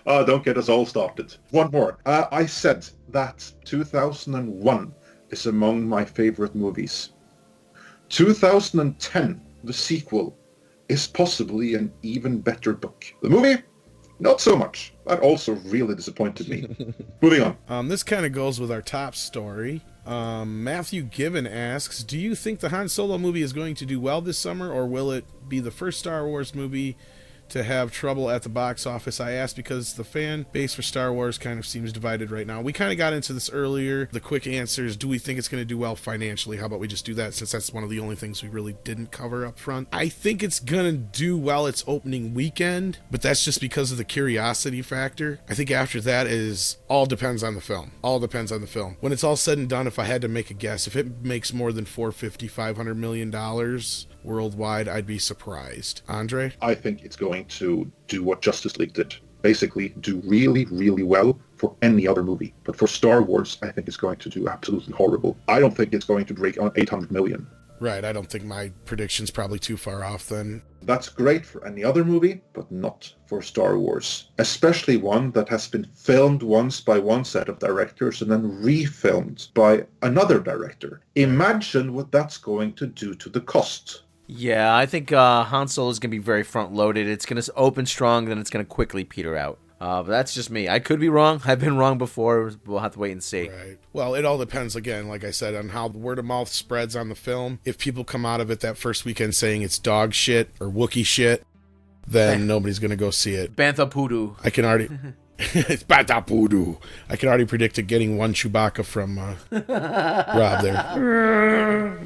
Oh, don't get us all started. One more. I said that 2001 is among my favorite movies. 2010, the sequel, is possibly an even better book. The movie, not so much. That also really disappointed me. Moving on. This kind of goes with our top story. Matthew Given asks, do you think the Han Solo movie is going to do well this summer, or will it be the first Star Wars movie to have trouble at the box office? I ask because the fan base for Star Wars kind of seems divided right now. We kind of got into this earlier. The quick answer is, do we think it's going to do well financially? How about we just do that, since that's one of the only things we really didn't cover up front. I think it's going to do well its opening weekend, but that's just because of the curiosity factor. I think after that is all depends on the film. When it's all said and done, if I had to make a guess, if it makes more than $450-500 million worldwide, I'd be surprised. Andre? I think it's going to do what Justice League did. Basically, do really, really well for any other movie. But for Star Wars, I think it's going to do absolutely horrible. I don't think it's going to break on 800 million. Right, I don't think my prediction's probably too far off then. That's great for any other movie, but not for Star Wars. Especially one that has been filmed once by one set of directors and then refilmed by another director. Imagine what that's going to do to the cost. Yeah, I think Han Solo is going to be very front-loaded. It's going to open strong, then it's going to quickly peter out. But that's just me. I could be wrong. I've been wrong before. We'll have to wait and see. Right. Well, it all depends, again, like I said, on how the word of mouth spreads on the film. If people come out of it that first weekend saying it's dog shit or Wookiee shit, then nobody's going to go see it. Bantha Poodoo. I can already... It's Bantha Poodoo. I can already predict it getting one Chewbacca from Rob there.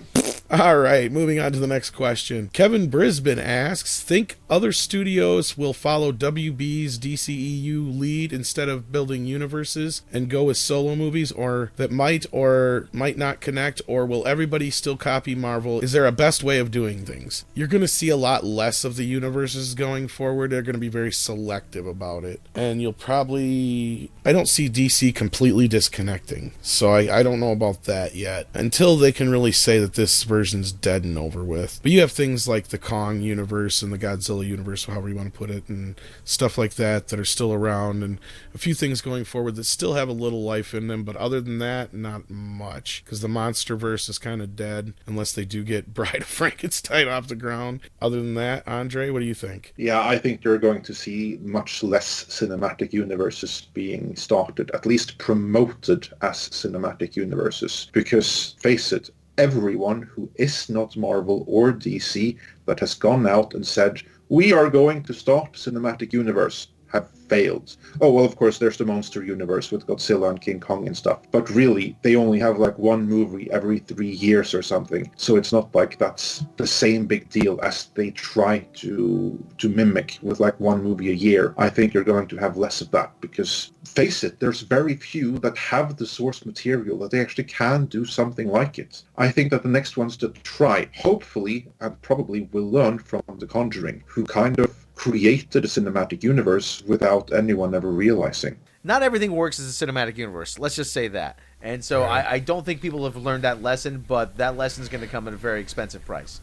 All right, moving on to the next question. Kevin Brisbane asks, think other studios will follow WB's DCEU lead instead of building universes and go with solo movies, or that might or might not connect, or will everybody still copy Marvel? Is there a best way of doing things? You're going to see a lot less of the universes going forward. They're going to be very selective about it. And you'll probably... I don't see DC completely disconnecting, so I don't know about that yet. Until they can really say that this version's dead and over with. But you have things like the Kong universe and the Godzilla universe, however you want to put it, and stuff like that that are still around, and a few things going forward that still have a little life in them, but other than that, not much, because the MonsterVerse is kind of dead, unless they do get Bride of Frankenstein off the ground. Other than that, Andre, what do you think? Yeah, I think you're going to see much less cinematic universes being started, at least promoted as cinematic universes, because, face it, everyone who is not Marvel or DC that has gone out and said, we are going to start cinematic universe, have failed. Oh, well, of course, there's the monster universe with Godzilla and King Kong and stuff. But really, they only have like one movie every 3 years or something. So it's not like that's the same big deal as they try to mimic with like one movie a year. I think you're going to have less of that because, face it, there's very few that have the source material that they actually can do something like it. I think that the next ones to try, hopefully, and probably will learn from The Conjuring, who kind of created a cinematic universe without anyone ever realizing. Not everything works as a cinematic universe. Let's just say that. And so Right. I don't think people have learned that lesson, but that lesson is going to come at a very expensive price.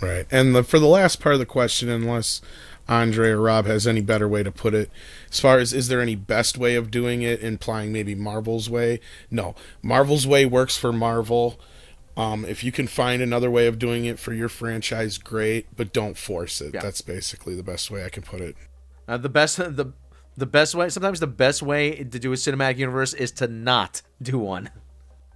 Right. And for the last part of the question, unless Andre or Rob has any better way to put it, as far as is there any best way of doing it, implying maybe Marvel's way? No. Marvel's way works for Marvel. If you can find another way of doing it for your franchise, great, but don't force it. Yeah. That's basically the best way I can put it. The best way, sometimes the best way to do a cinematic universe is to not do one.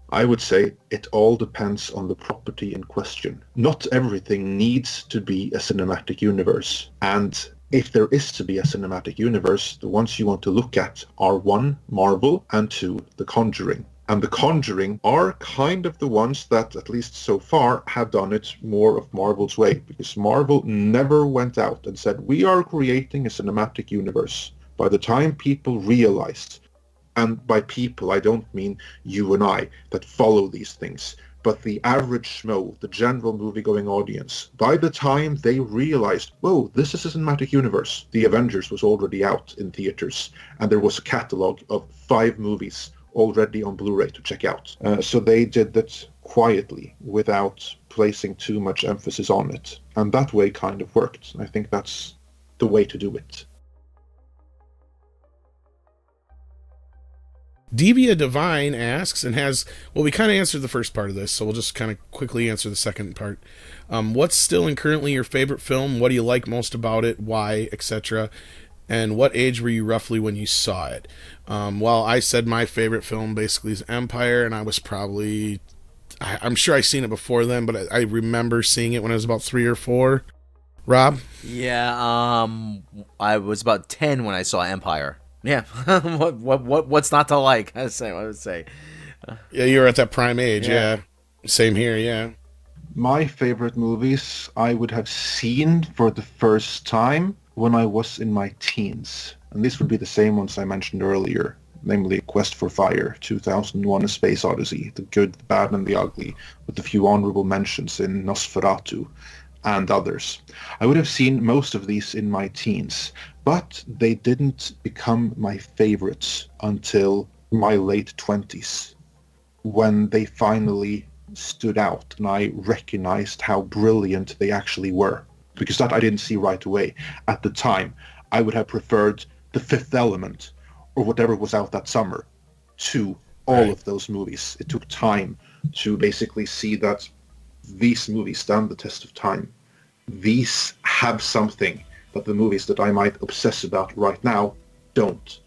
I would say it all depends on the property in question. Not everything needs to be a cinematic universe. And if there is to be a cinematic universe, the ones you want to look at are 1, Marvel, and 2, The Conjuring. And The Conjuring are kind of the ones that, at least so far, have done it more of Marvel's way. Because Marvel never went out and said, we are creating a cinematic universe. By the time people realized, and by people I don't mean you and I that follow these things, but the average schmo, the general movie-going audience, by the time they realized, whoa, this is a cinematic universe, the Avengers was already out in theaters, and there was a catalog of 5 movies already on Blu-ray to check out. So they did that quietly, without placing too much emphasis on it. And that way kind of worked. I think that's the way to do it. Devia Divine asks and has, well, we kind of answered the first part of this, so we'll just kind of quickly answer the second part. What's still and currently your favorite film? What do you like most about it? Why, etc.? And what age were you roughly when you saw it? Well, I said my favorite film basically is Empire, and I was probably, I'm sure I've seen it before then, but I remember seeing it when I was about 3 or 4. Rob? Yeah, I was about 10 when I saw Empire. Yeah, what's not to like? I would say. Yeah, you were at that prime age. Yeah. Same here. Yeah. My favorite movies I would have seen for the first time when I was in my teens, and these would be the same ones I mentioned earlier, namely Quest for Fire, 2001: A Space Odyssey, The Good, the Bad, and the Ugly, with a few honorable mentions in Nosferatu and others. I would have seen most of these in my teens, but they didn't become my favorites until my late 20s, when they finally stood out and I recognized how brilliant they actually were. Because that I didn't see right away. At the time, I would have preferred The Fifth Element or whatever was out that summer to all of those movies. It took time to basically see that these movies stand the test of time. These have something that the movies that I might obsess about right now don't.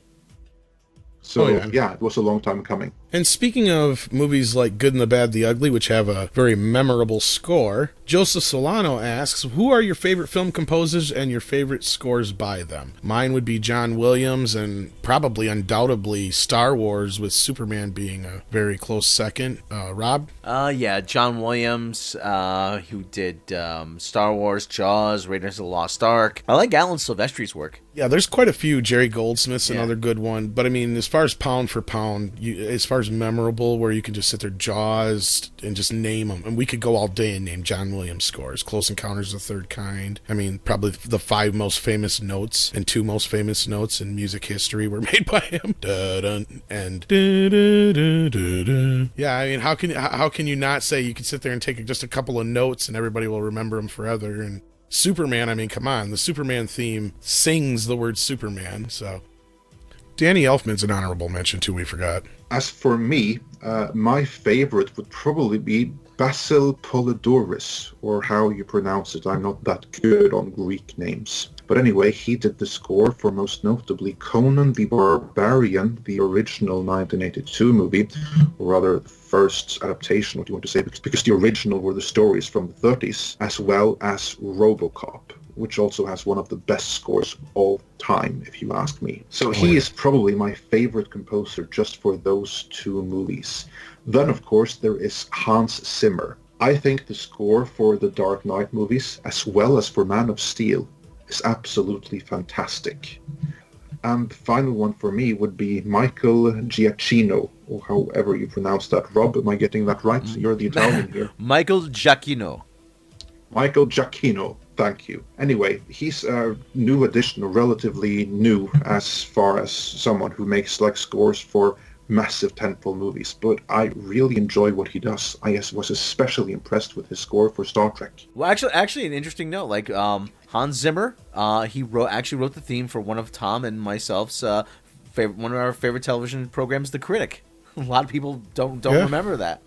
So, yeah, it was a long time coming. And speaking of movies like Good and the Bad, the Ugly, which have a very memorable score, Joseph Solano asks, who are your favorite film composers and your favorite scores by them? Mine would be John Williams and probably undoubtedly Star Wars, with Superman being a very close second. Rob? Yeah, John Williams, who did Star Wars, Jaws, Raiders of the Lost Ark. I like Alan Silvestri's work. Yeah, there's quite a few. Jerry Goldsmith's another good one. But I mean, as far as pound for pound, as far as memorable, where you can just sit there, Jaws, and just name them. And we could go all day and name John Williams scores. Close Encounters of the Third Kind. I mean, probably the 5 most famous notes and 2 most famous notes in music history were made by him. Da-dun and da-da-da-da-da. Yeah, I mean, how can you not say you can sit there and take just a couple of notes and everybody will remember them forever? And Superman, I mean, come on. The Superman theme sings the word Superman, so... Danny Elfman's an honorable mention, too, we forgot. As for me, my favorite would probably be Basil Polidorus, or how you pronounce it. I'm not that good on Greek names. But anyway, he did the score for most notably Conan the Barbarian, the original 1982 movie, or rather the first adaptation, what do you want to say, because the original were the stories from the 30s, as well as RoboCop, which also has one of the best scores of all time, if you ask me. So he is probably my favorite composer just for those 2 movies. Then, of course, there is Hans Zimmer. I think the score for the Dark Knight movies, as well as for Man of Steel, is absolutely fantastic. And the final one for me would be Michael Giacchino, or however you pronounce that. Rob, am I getting that right? You're the Italian here. Michael Giacchino. Michael Giacchino. Thank you. Anyway, he's a new addition, or relatively new, as far as someone who makes like scores for massive tentpole movies. But I really enjoy what he does. I was especially impressed with his score for Star Trek. Well, actually, an interesting note. Like Hans Zimmer, he wrote the theme for one of Tom and myself's one of our favorite television programs, The Critic. A lot of people don't remember that.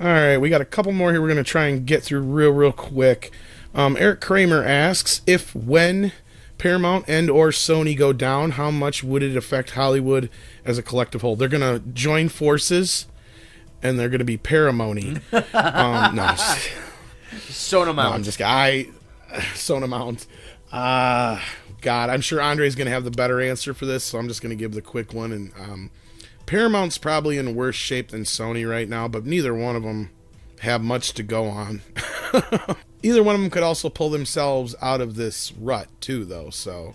All right, we got a couple more here we're going to try and get through real quick. Eric Kramer asks, when Paramount and or Sony go down, how much would it affect Hollywood as a collective whole? They're going to join forces, and they're going to be Paramount-y. No. Sonamount. No, I'm just Sonamount. God, I'm sure Andre's going to have the better answer for this, so I'm just going to give the quick one. And Paramount's probably in worse shape than Sony right now, but neither one of them have much to go on. Either one of them could also pull themselves out of this rut too, though. So,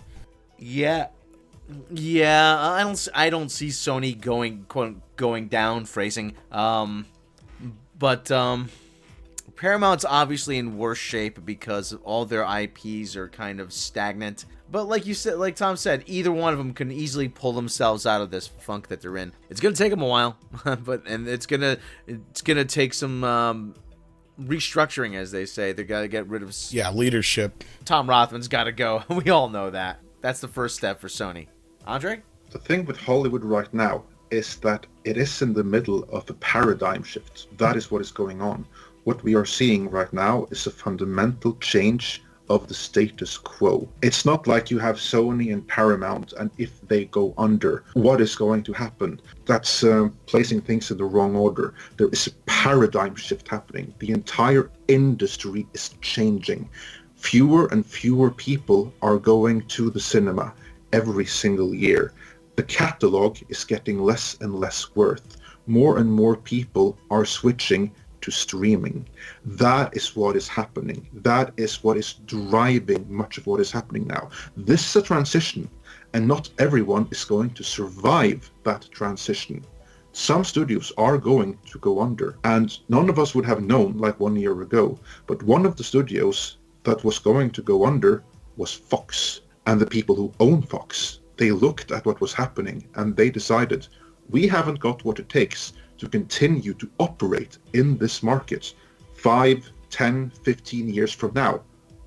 yeah, I don't see Sony going down. Phrasing, but Paramount's obviously in worse shape because all their IPs are kind of stagnant. But like you said, like Tom said, either one of them can easily pull themselves out of this funk that they're in. It's gonna take them a while, and it's gonna take some restructuring, as they say. They gotta get rid of leadership. Tom Rothman's gotta go. We all know that. That's the first step for Sony. Andre? The thing with Hollywood right now is that it is in the middle of a paradigm shift. That is what is going on. What we are seeing right now is a fundamental change of the status quo. It's not like you have Sony and Paramount, and if they go under, what is going to happen? That's placing things in the wrong order. There is a paradigm shift happening. The entire industry is changing. Fewer and fewer people are going to the cinema every single year. The catalog is getting less and less worth. More and more people are switching to streaming. That is what is happening. That is what is driving much of what is happening now. This is a transition, and not everyone is going to survive that transition. Some studios are going to go under, and none of us would have known like 1 year ago, but one of the studios that was going to go under was Fox. And the people who own Fox, they looked at what was happening and they decided, we haven't got what it takes to continue to operate in this market 5, 10, 15 years from now.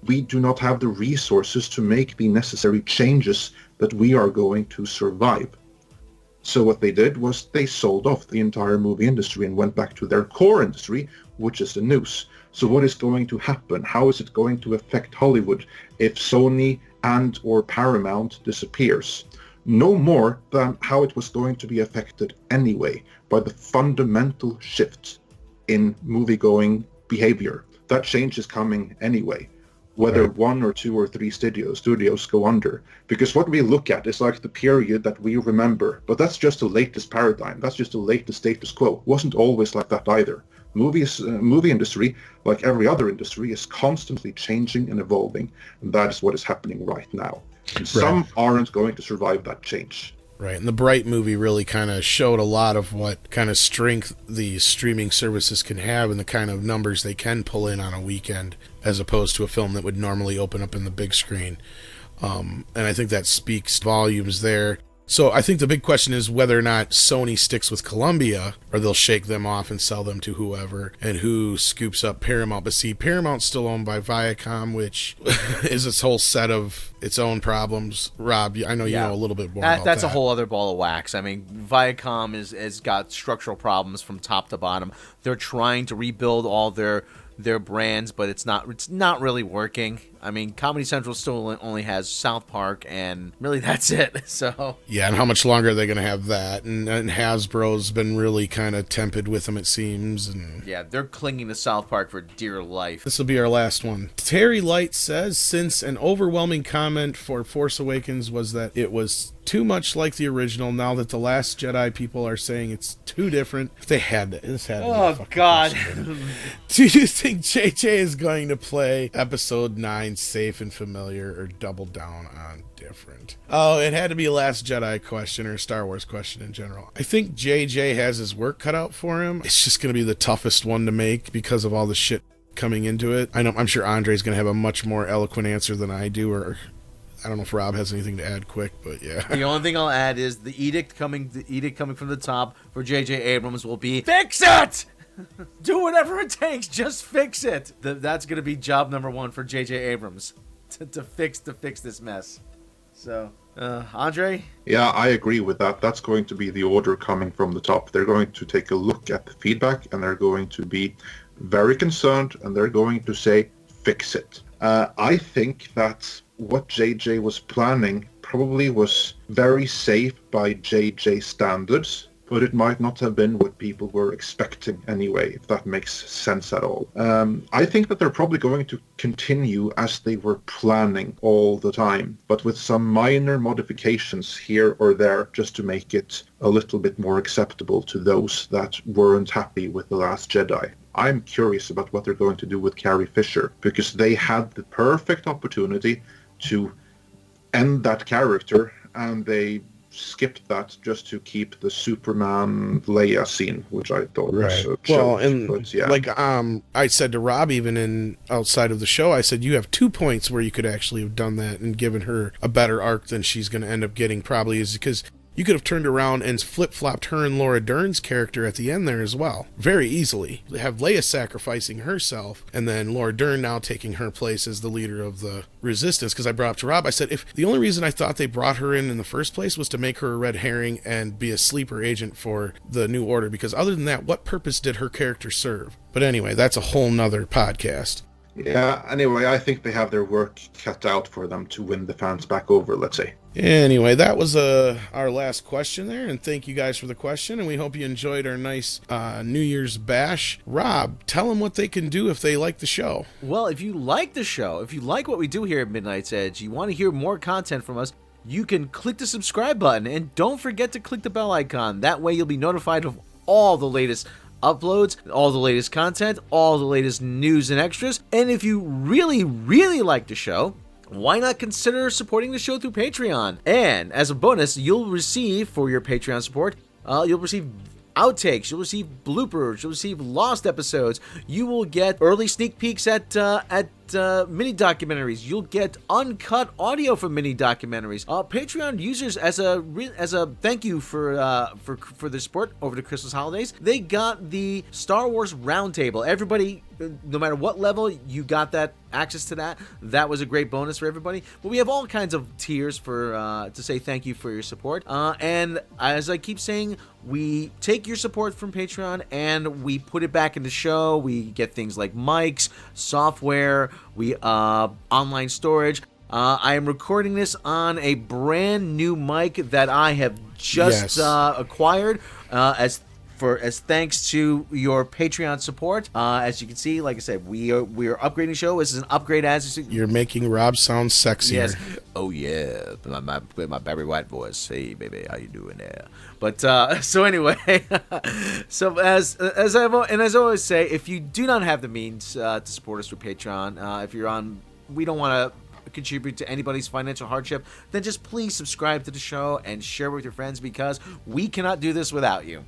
We do not have the resources to make the necessary changes that we are going to survive. So what they did was they sold off the entire movie industry and went back to their core industry, which is the news. So what is going to happen? How is it going to affect Hollywood if Sony and or Paramount disappears? No more than how it was going to be affected anyway, by the fundamental shift in movie-going behavior. That change is coming anyway, whether Right. 1 or 2 or 3 studios go under. Because what we look at is like the period that we remember, but that's just the latest paradigm. That's just the latest status quo. It wasn't always like that either. Movie industry, like every other industry, is constantly changing and evolving, and that is what is happening right now. And some aren't going to survive that change. Right, and the Bright movie really kind of showed a lot of what kind of strength the streaming services can have and the kind of numbers they can pull in on a weekend, as opposed to a film that would normally open up in the big screen. And I think that speaks volumes there. So I think the big question is whether or not Sony sticks with Columbia, or they'll shake them off and sell them to whoever, and who scoops up Paramount. But see, Paramount's still owned by Viacom, which is its whole set of its own problems. Rob, I know you know a little bit more about that. That's a whole other ball of wax. I mean, Viacom has got structural problems from top to bottom. They're trying to rebuild all their brands, but it's not really working. I mean, Comedy Central still only has South Park, and really that's it. So yeah, and how much longer are they going to have that? And Hasbro's been really kind of tempted with them, it seems. And yeah, they're clinging to South Park for dear life. This will be our last one. Terry Light says, since an overwhelming comment for Force Awakens was that it was too much like the original, now that The Last Jedi people are saying it's too different, this had to be Oh God. Do you think JJ is going to play Episode 9 safe and familiar, or double down on different? Oh, it had to be a Last Jedi question, or a Star Wars question in general. I think JJ has his work cut out for him. It's just going to be the toughest one to make because of all the shit coming into it. I'm sure Andre's going to have a much more eloquent answer than I do, or I don't know if Rob has anything to add quick, but yeah. The only thing I'll add is the edict coming from the top for J.J. Abrams will be, fix it! Do whatever it takes, just fix it. That's going to be job number 1 for J.J. Abrams, to fix this mess. So, Andre? Yeah, I agree with that. That's going to be the order coming from the top. They're going to take a look at the feedback, and they're going to be very concerned, and they're going to say, fix it. I think that what JJ was planning probably was very safe by JJ standards, but it might not have been what people were expecting anyway, if that makes sense at all. I think that they're probably going to continue as they were planning all the time, but with some minor modifications here or there, just to make it a little bit more acceptable to those that weren't happy with The Last Jedi. I'm curious about what they're going to do with Carrie Fisher, because they had the perfect opportunity to end that character, and they skipped that just to keep the Superman Leia scene, which I thought was well, and but, yeah. like I said to Rob, even in outside of the show, I said you have 2 points where you could actually have done that and given her a better arc than she's going to end up getting, probably, is because you could have turned around and flip-flopped her and Laura Dern's character at the end there as well, very easily. Have Leia sacrificing herself, and then Laura Dern now taking her place as the leader of the Resistance. Because I brought up to Rob, I said, if the only reason I thought they brought her in the first place was to make her a red herring and be a sleeper agent for the New Order, because other than that, what purpose did her character serve? But anyway, that's a whole nother podcast. Yeah, anyway, I think they have their work cut out for them to win the fans back over, let's say. Anyway, that was our last question there, and thank you guys for the question, and we hope you enjoyed our nice New Year's bash. Rob, tell them what they can do if they like the show. Well, if you like the show, if you like what we do here at Midnight's Edge, you want to hear more content from us, you can click the subscribe button, and don't forget to click the bell icon. That way you'll be notified of all the latest uploads, all the latest content, all the latest news and extras. And if you really, really like the show, why not consider supporting the show through Patreon? And as a bonus, you'll receive, for your Patreon support, you'll receive outtakes, you'll receive bloopers, you'll receive lost episodes, you will get early sneak peeks at mini documentaries, you'll get uncut audio from mini documentaries. Patreon users, as a thank you for their support over the Christmas holidays, they got the Star Wars Roundtable. Everybody, no matter what level, you got that access to that. That was a great bonus for everybody. But we have all kinds of tiers for to say thank you for your support. And as I keep saying, we take your support from Patreon and we put it back in the show. We get things like mics, software, we online storage. I am recording this on a brand new mic that I have just acquired as thanks to your Patreon support. As you can see, like I said, we are upgrading the show. This is an upgrade as you see. You're making Rob sound sexier. Yes. Oh yeah, my Barry White voice. Hey baby, how you doing there? But so anyway, so as I always say, if you do not have the means to support us through Patreon, if you're on, we don't want to contribute to anybody's financial hardship, then just please subscribe to the show and share with your friends, because we cannot do this without you.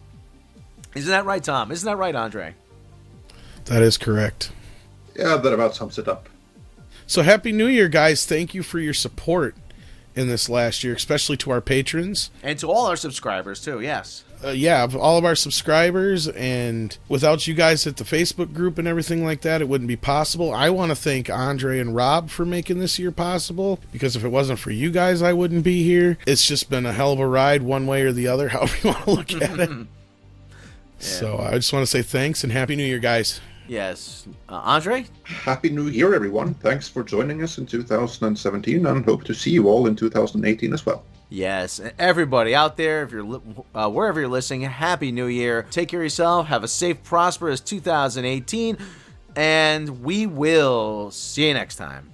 Isn't that right, Tom? Isn't that right, Andre? That is correct. Yeah, that about sums it up. So Happy New Year, guys. Thank you for your support in this last year, especially to our patrons. And to all our subscribers, too, yes. Yeah, all of our subscribers, and without you guys at the Facebook group and everything like that, it wouldn't be possible. I want to thank Andre and Rob for making this year possible, because if it wasn't for you guys, I wouldn't be here. It's just been a hell of a ride, one way or the other, however you want to look at it. Yeah. So I just want to say thanks and Happy New Year, guys. Yes. Andre? Happy New Year, everyone. Thanks for joining us in 2017, and hope to see you all in 2018 as well. Yes, everybody out there, if you're wherever you're listening, Happy New Year. Take care of yourself. Have a safe, prosperous 2018, and we will see you next time.